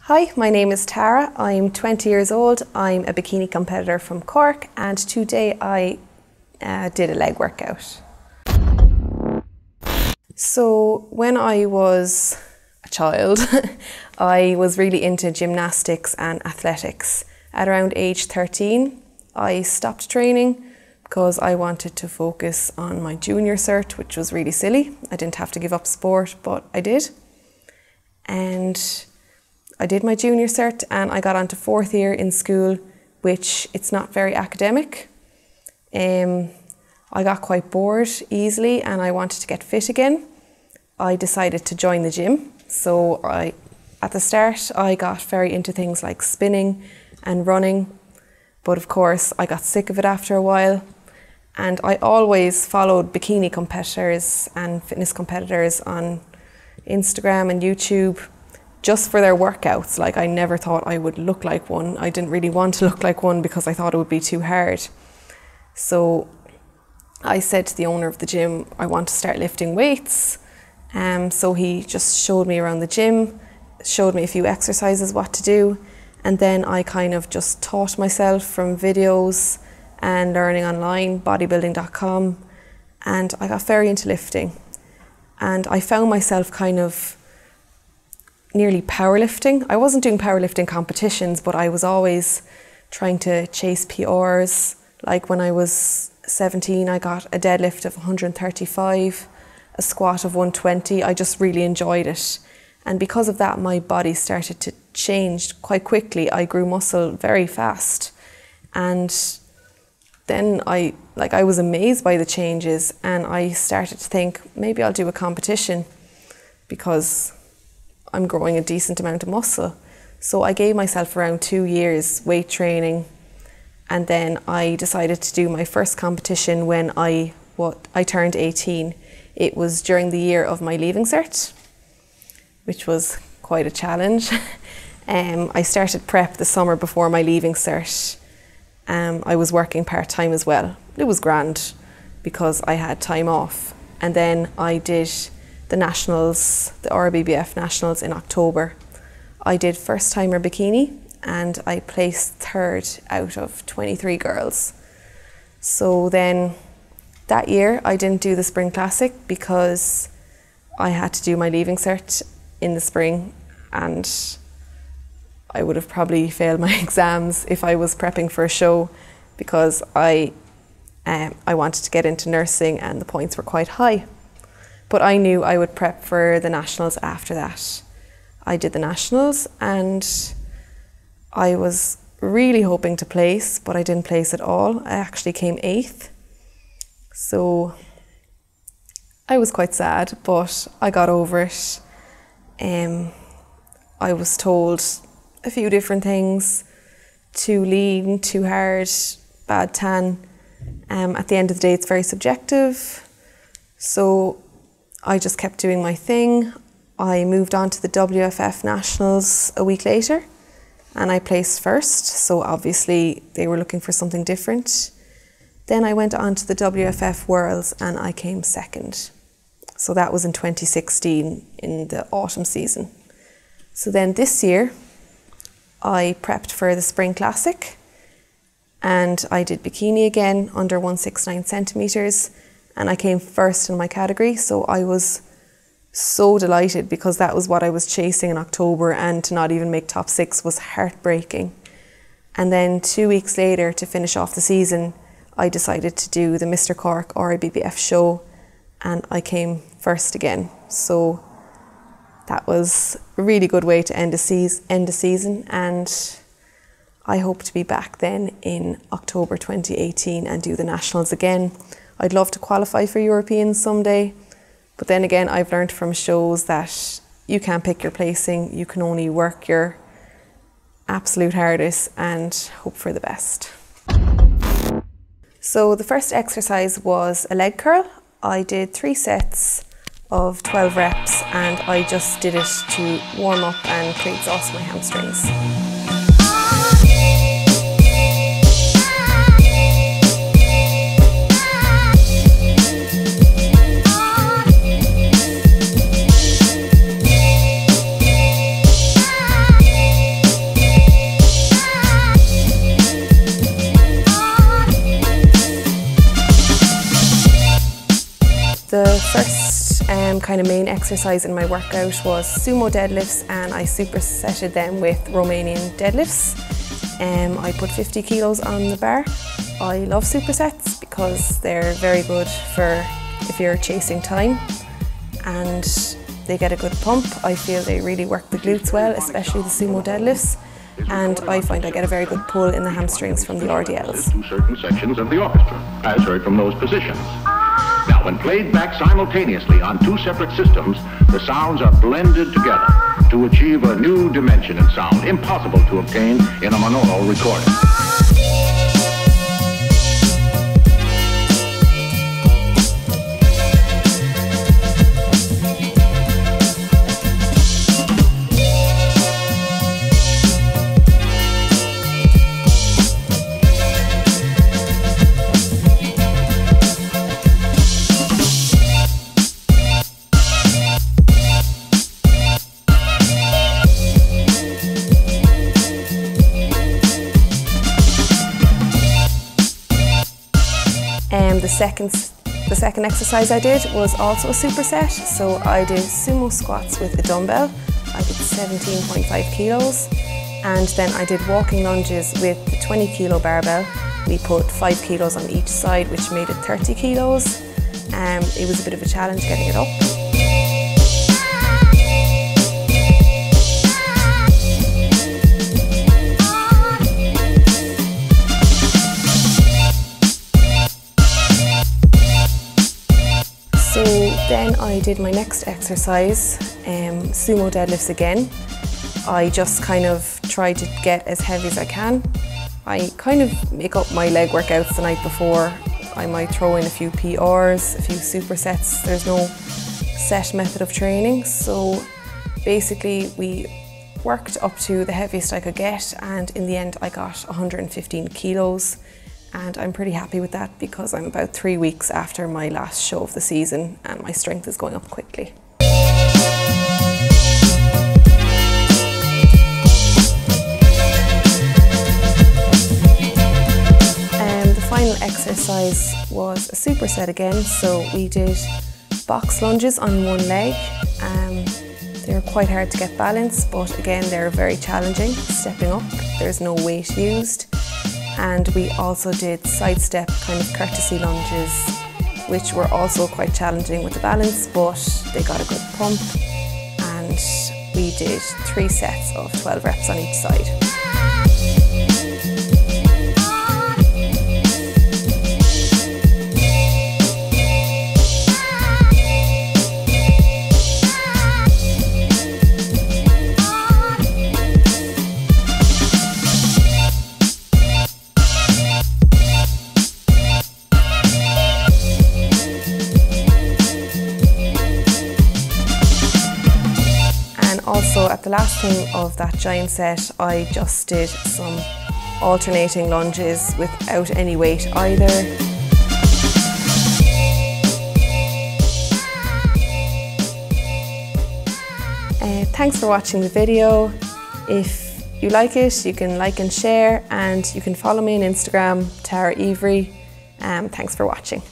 Hi, my name is Tara. I'm 20 years old. I'm a bikini competitor from Cork, and today I did a leg workout. So when I was a child, I was really into gymnastics and athletics. At around age 13, I stopped training because I wanted to focus on my junior cert, which was really silly. I didn't have to give up sport, but I did. And I did my junior cert and I got onto fourth year in school, which it's not very academic. I got quite bored easily and I wanted to get fit again. I decided to join the gym. So at the start, I got very into things like spinning and running. But of course, I got sick of it after a while. And I always followed bikini competitors and fitness competitors on Instagram and YouTube just for their workouts. Like, I never thought I would look like one. I didn't really want to look like one because I thought it would be too hard. So I said to the owner of the gym, I want to start lifting weights. So he just showed me around the gym, showed me a few exercises, what to do. And then I kind of just taught myself from videos and learning online, bodybuilding.com. And I got very into lifting. And I found myself kind of nearly powerlifting. I wasn't doing powerlifting competitions, but I was always trying to chase PRs. Like when I was 17, I got a deadlift of 135, a squat of 120. I just really enjoyed it. And because of that, my body started to change quite quickly. I grew muscle very fast. And then I was amazed by the changes, and I started to think maybe I'll do a competition because I'm growing a decent amount of muscle. So I gave myself around 2 years weight training, and then I decided to do my first competition when I turned 18. It was during the year of my leaving cert, which was quite a challenge. I started prep the summer before my leaving cert. I was working part-time as well. It was grand because I had time off. And then I did the nationals, the RBBF nationals in October. I did first timer bikini and I placed third out of 23 girls. So then that year I didn't do the spring classic because I had to do my leaving cert in the spring, and I would have probably failed my exams if I was prepping for a show, because I wanted to get into nursing and the points were quite high. But I knew I would prep for the nationals after that. I did the nationals and I was really hoping to place, but I didn't place at all. I actually came 8th. So I was quite sad, but I got over it. I was told a few different things: too lean, too hard, bad tan. At the end of the day, it's very subjective. So I just kept doing my thing. I moved on to the WFF Nationals a week later and I placed first. So obviously they were looking for something different. Then I went on to the WFF Worlds and I came second. So that was in 2016 in the autumn season. So then this year I prepped for the Spring Classic and I did bikini again under 169 centimeters and I came first in my category. So I was so delighted because that was what I was chasing in October, and to not even make top 6 was heartbreaking. And then 2 weeks later, to finish off the season, I decided to do the Mr. Cork RBBF show and I came first again. So that was a really good way to end a season, and I hope to be back then in October 2018 and do the nationals again. I'd love to qualify for Europeans someday, but then again, I've learned from shows that you can't pick your placing. You can only work your absolute hardest and hope for the best. So the first exercise was a leg curl. I did 3 sets of 12 reps and I just did it to warm up and pre-exhaust my hamstrings. kind of main exercise in my workout was sumo deadlifts, and I supersetted them with Romanian deadlifts. I put 50 kilos on the bar. I love supersets because they're very good for if you're chasing time, and they get a good pump. I feel they really work the glutes well, especially the sumo deadlifts, and I find I get a very good pull in the hamstrings from the RDLs. To certain sections of the orchestra, as heard from those positions. Now, when played back simultaneously on two separate systems, the sounds are blended together to achieve a new dimension in sound, impossible to obtain in a monaural recording. The second exercise I did was also a superset. So I did sumo squats with a dumbbell. I did 17.5 kilos. And then I did walking lunges with the 20 kilo barbell. We put 5 kilos on each side, which made it 30 kilos. It was a bit of a challenge getting it up. So then I did my next exercise, sumo deadlifts again. I just kind of tried to get as heavy as I can. I kind of make up my leg workouts the night before. I might throw in a few PRs, a few supersets. There's no set method of training. So basically we worked up to the heaviest I could get, and in the end I got 115 kilos. And I'm pretty happy with that because I'm about 3 weeks after my last show of the season and my strength is going up quickly. The final exercise was a superset again. So we did box lunges on one leg. They're quite hard to get balance, but again, they're very challenging. Stepping up, there's no weight used. And we also did sidestep kind of courtesy lunges, which were also quite challenging with the balance, but they got a good pump. And we did 3 sets of 12 reps on each side. Also, at the last thing of that giant set, I just did some alternating lunges without any weight either. Thanks for watching the video. If you like it, you can like and share, and you can follow me on Instagram, Ivri. Thanks for watching.